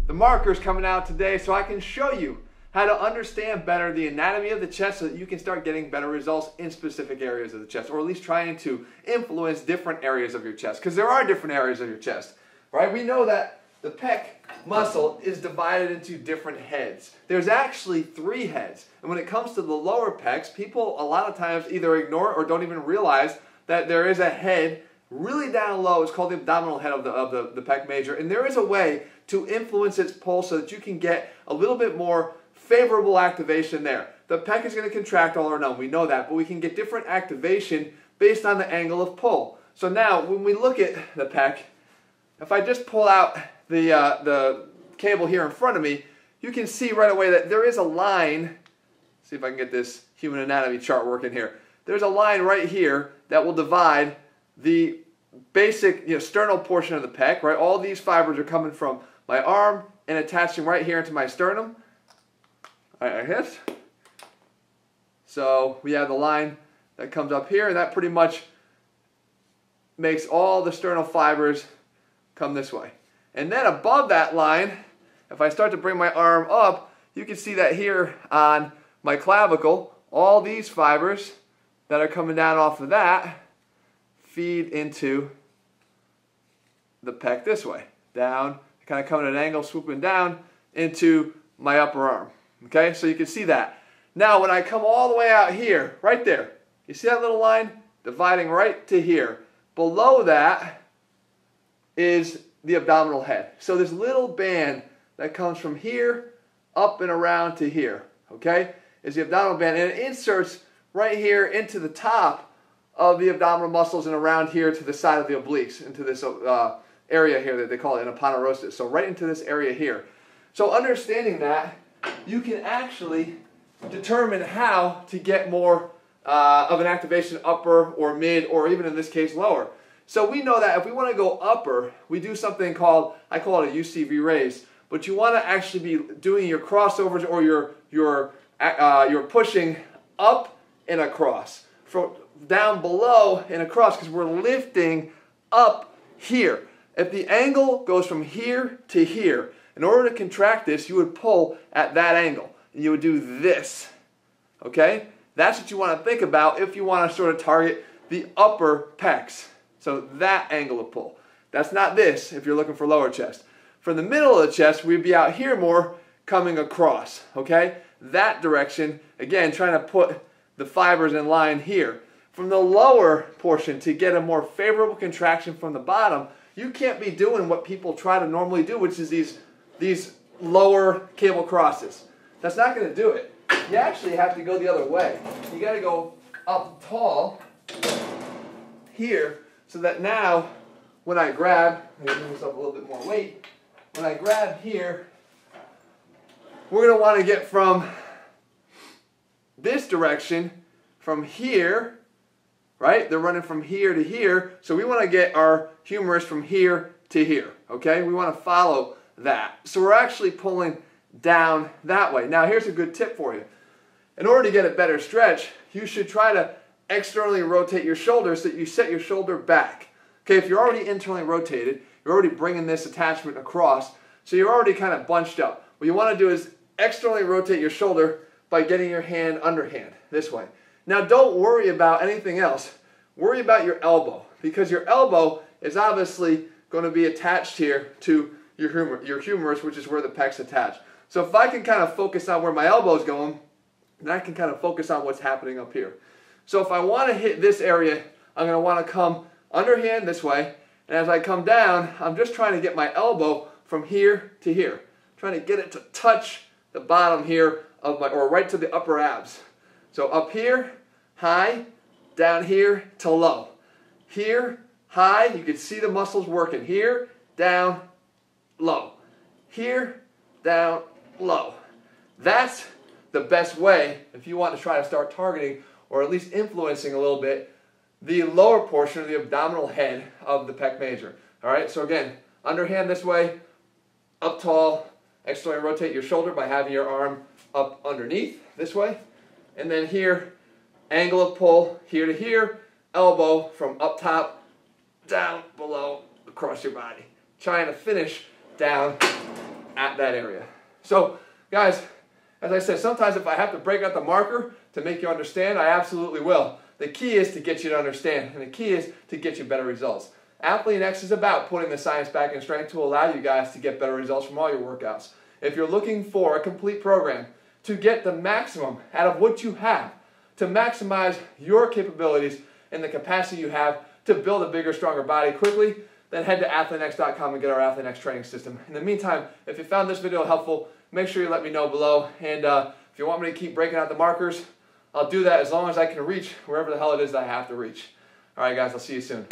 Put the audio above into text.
the markers coming out today so I can show you how to understand better the anatomy of the chest so that you can start getting better results in specific areas of the chest, or at least trying to influence different areas of your chest, because there are different areas of your chest, right? We know that the pec muscle is divided into different heads. There's actually 3 heads, and when it comes to the lower pecs, people a lot of times either ignore or don't even realize that there is a head really down low. It's called the abdominal head of the pec major, and there is a way to influence its pull so that you can get a little bit more favorable activation there. The pec is going to contract all or none, we know that, but we can get different activation based on the angle of pull. So now when we look at the pec, if I just pull out the cable here in front of me, you can see right away that there is a line. See if I can get this human anatomy chart working here. There's a line right here that will divide the basic sternal portion of the pec, right? All these fibers are coming from my arm and attaching right here into my sternum. I guess. So we have the line that comes up here, and that pretty much makes all the sternal fibers come this way. And then above that line, if I start to bring my arm up, you can see that here on my clavicle, all these fibers that are coming down off of that feed into the pec this way. Down, kind of coming at an angle, swooping down into my upper arm. Okay, so you can see that. Now when I come all the way out here, right there, you see that little line? Dividing right to here. Below that is the abdominal head. So this little band that comes from here up and around to here, okay, is the abdominal band. And it inserts right here into the top of the abdominal muscles and around here to the side of the obliques, into this area here that they call it an aponeurosis. So right into this area here. So understanding that, you can actually determine how to get more of an activation upper or mid, or even in this case lower. So we know that if we want to go upper, we do something called, I call it a UCV raise, but you want to actually be doing your crossovers, or you're pushing up and across, from down below and across, because we're lifting up here. If the angle goes from here to here, in order to contract this, you would pull at that angle, and you would do this, okay? That's what you want to think about if you want to sort of target the upper pecs. So that angle of pull. That's not this if you're looking for lower chest. For the middle of the chest, we'd be out here more, coming across, okay? That direction, again, trying to put the fibers in line here. From the lower portion, to get a more favorable contraction from the bottom, you can't be doing what people try to normally do, which is these lower cable crosses. That's not going to do it. You actually have to go the other way. You got to go up tall here, so that now when I grab, let me move this up a little bit more weight. When I grab here, we're going to want to get from this direction, from here, right? They're running from here to here, so we want to get our humerus from here to here, okay? We want to follow that. So we're actually pulling down that way. Now here's a good tip for you. In order to get a better stretch, you should try to externally rotate your shoulder so that you set your shoulder back. Okay, if you're already internally rotated, you're already bringing this attachment across, so you're already kind of bunched up. What you want to do is externally rotate your shoulder by getting your hand underhand, this way. Now don't worry about anything else. Worry about your elbow, because your elbow is obviously going to be attached here to your humerus, which is where the pecs attach. So if I can kind of focus on where my elbow is going, then I can kind of focus on what's happening up here. So if I want to hit this area, I'm going to want to come underhand this way, and as I come down, I'm just trying to get my elbow from here to here, trying to get it to touch the bottom here of my, or right to the upper abs. So up here, high, down here to low. Here, high, you can see the muscles working. Here, down, low. Here, down, low. That's the best way if you want to try to start targeting, or at least influencing a little bit, the lower portion of the abdominal head of the pec major. All right, so again, underhand this way, up tall, externally rotate your shoulder by having your arm up underneath this way, and then here, angle of pull here to here, elbow from up top, down below, across your body. Trying to finish down at that area. So guys, as I said, sometimes if I have to break out the marker to make you understand, I absolutely will. The key is to get you to understand, and the key is to get you better results. ATHLEAN-X is about putting the science back in strength to allow you guys to get better results from all your workouts. If you're looking for a complete program to get the maximum out of what you have, to maximize your capabilities and the capacity you have to build a bigger, stronger body quickly, then head to ATHLEAN-X.com and get our ATHLEAN-X training system. In the meantime, if you found this video helpful, make sure you let me know below. And if you want me to keep breaking out the markers, I'll do that as long as I can reach wherever the hell it is that I have to reach. All right, guys, I'll see you soon.